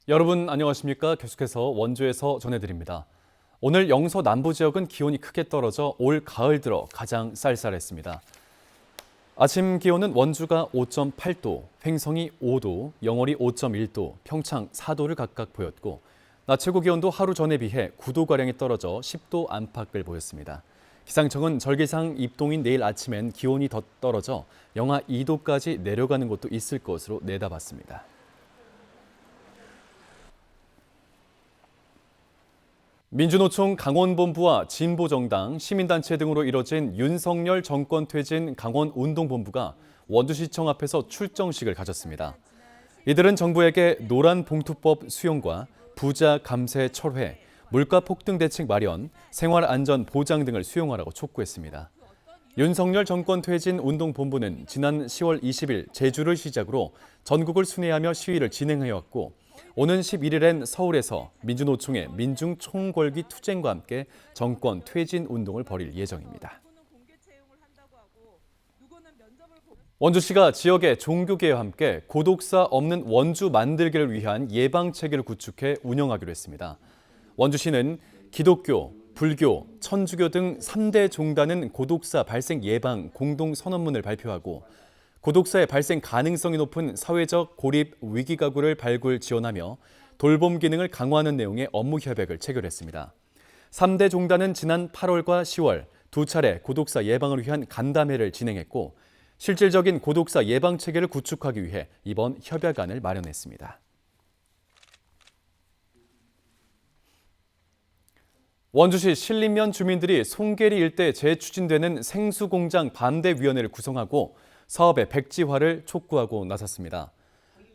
여러분 안녕하십니까? 계속해서 원주에서 전해드립니다. 오늘 영서 남부 지역은 기온이 크게 떨어져 올 가을 들어 가장 쌀쌀했습니다. 아침 기온은 원주가 5.8도, 횡성이 5도, 영월이 5.1도, 평창 4도를 각각 보였고 낮 최고 기온도 하루 전에 비해 9도가량이 떨어져 10도 안팎을 보였습니다. 기상청은 절기상 입동인 내일 아침엔 기온이 더 떨어져 영하 2도까지 내려가는 곳도 있을 것으로 내다봤습니다. 민주노총 강원본부와 진보정당, 시민단체 등으로 이뤄진 윤석열 정권 퇴진 강원운동본부가 원주시청 앞에서 출정식을 가졌습니다. 이들은 정부에게 노란봉투법 수용과 부자 감세 철회, 물가 폭등 대책 마련, 생활안전 보장 등을 수용하라고 촉구했습니다. 윤석열 정권 퇴진 운동본부는 지난 10월 20일 제주를 시작으로 전국을 순회하며 시위를 진행해왔고 오는 11일엔 서울에서 민주노총의 민중총궐기 투쟁과 함께 정권 퇴진 운동을 벌일 예정입니다. 원주시가 지역의 종교계와 함께 고독사 없는 원주 만들기를 위한 예방체계를 구축해 운영하기로 했습니다. 원주시는 기독교, 불교, 천주교 등 3대 종단은 고독사 발생 예방 공동선언문을 발표하고 고독사의 발생 가능성이 높은 사회적 고립 위기 가구를 발굴 지원하며 돌봄 기능을 강화하는 내용의 업무 협약을 체결했습니다. 3대 종단은 지난 8월과 10월 두 차례 고독사 예방을 위한 간담회를 진행했고 실질적인 고독사 예방 체계를 구축하기 위해 이번 협약안을 마련했습니다. 원주시 신림면 주민들이 송계리 일대 재추진되는 생수공장 반대위원회를 구성하고 사업의 백지화를 촉구하고 나섰습니다.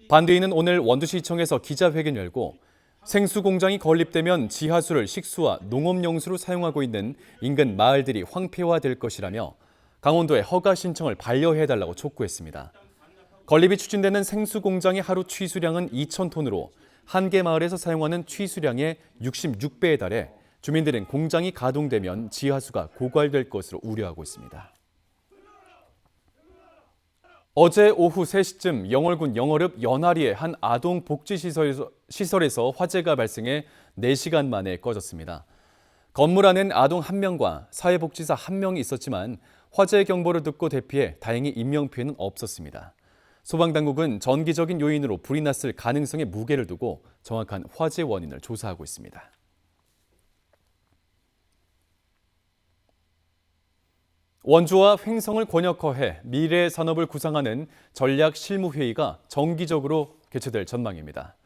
반대인은 오늘 원주시청에서 기자회견 열고 생수공장이 건립되면 지하수를 식수와 농업용수로 사용하고 있는 인근 마을들이 황폐화될 것이라며 강원도에 허가 신청을 반려해달라고 촉구했습니다. 건립이 추진되는 생수공장의 하루 취수량은 2,000톤으로 한 개 마을에서 사용하는 취수량의 66배에 달해 주민들은 공장이 가동되면 지하수가 고갈될 것으로 우려하고 있습니다. 어제 오후 3시쯤 영월군 영월읍 연하리의 한 아동 복지시설에서 화재가 발생해 4시간 만에 꺼졌습니다. 건물 안엔 아동 1명과 사회복지사 1명이 있었지만 화재 경보를 듣고 대피해 다행히 인명피해는 없었습니다. 소방당국은 전기적인 요인으로 불이 났을 가능성에 무게를 두고 정확한 화재 원인을 조사하고 있습니다. 원주와 횡성을 권역화해 미래 산업을 구상하는 전략 실무회의가 정기적으로 개최될 전망입니다.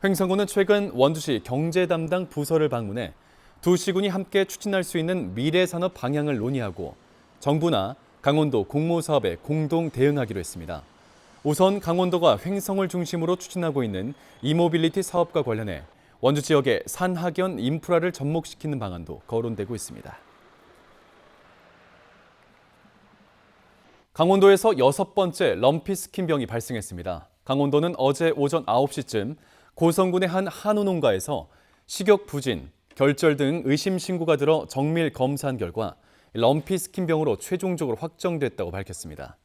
횡성군은 최근 원주시 경제 담당 부서를 방문해 두 시군이 함께 추진할 수 있는 미래 산업 방향을 논의하고 정부나 강원도 공모사업에 공동 대응하기로 했습니다. 우선 강원도가 횡성을 중심으로 추진하고 있는 이모빌리티 사업과 관련해 원주 지역의 산학연 인프라를 접목시키는 방안도 거론되고 있습니다. 강원도에서 6번째 럼피스킨병이 발생했습니다. 강원도는 어제 오전 9시쯤 고성군의 한 한우 농가에서 식욕 부진, 결절 등 의심 신고가 들어 정밀 검사한 결과 럼피스킨병으로 최종적으로 확정됐다고 밝혔습니다.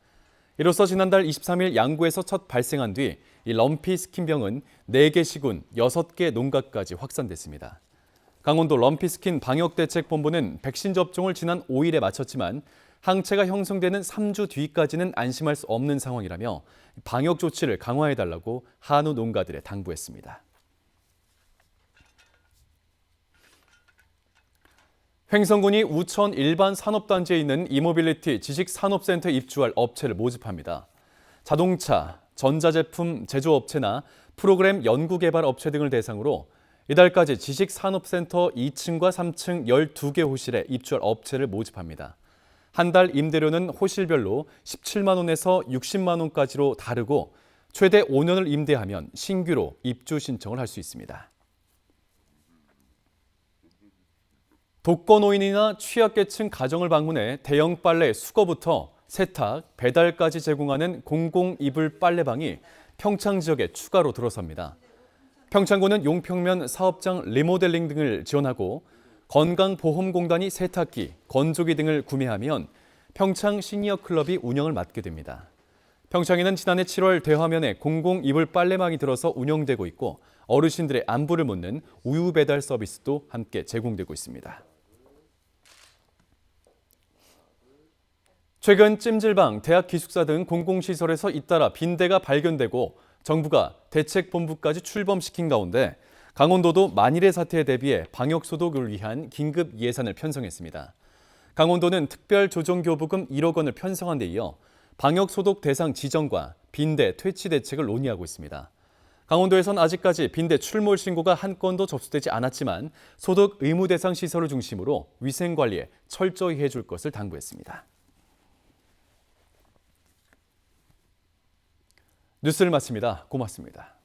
이로써 지난달 23일 양구에서 첫 발생한 뒤 이 럼피스킨병은 4개 시군, 6개 농가까지 확산됐습니다. 강원도 럼피스킨 방역대책본부는 백신 접종을 지난 5일에 마쳤지만 항체가 형성되는 3주 뒤까지는 안심할 수 없는 상황이라며 방역 조치를 강화해달라고 한우 농가들에 당부했습니다. 횡성군이 우천 일반 산업단지에 있는 이모빌리티 지식산업센터에 입주할 업체를 모집합니다. 자동차, 전자제품 제조업체나 프로그램 연구개발 업체 등을 대상으로 이달까지 지식산업센터 2층과 3층 12개 호실에 입주할 업체를 모집합니다. 한 달 임대료는 호실별로 17만 원에서 60만 원까지로 다르고 최대 5년을 임대하면 신규로 입주 신청을 할 수 있습니다. 독거노인이나 취약계층 가정을 방문해 대형 빨래 수거부터 세탁, 배달까지 제공하는 공공 이불 빨래방이 평창 지역에 추가로 들어섭니다. 평창군은 용평면 사업장 리모델링 등을 지원하고 건강보험공단이 세탁기, 건조기 등을 구매하면 평창 시니어 클럽이 운영을 맡게 됩니다. 평창에는 지난해 7월 대화면에 공공 이불 빨래망이 들어서 운영되고 있고 어르신들의 안부를 묻는 우유 배달 서비스도 함께 제공되고 있습니다. 최근 찜질방, 대학 기숙사 등 공공시설에서 잇따라 빈대가 발견되고 정부가 대책본부까지 출범시킨 가운데 강원도도 만일의 사태에 대비해 방역소독을 위한 긴급 예산을 편성했습니다. 강원도는 특별조정교부금 1억 원을 편성한 데 이어 방역소독 대상 지정과 빈대 퇴치 대책을 논의하고 있습니다. 강원도에선 아직까지 빈대 출몰 신고가 한 건도 접수되지 않았지만 소독 의무 대상 시설을 중심으로 위생관리에 철저히 해줄 것을 당부했습니다. 뉴스를 마칩니다. 고맙습니다.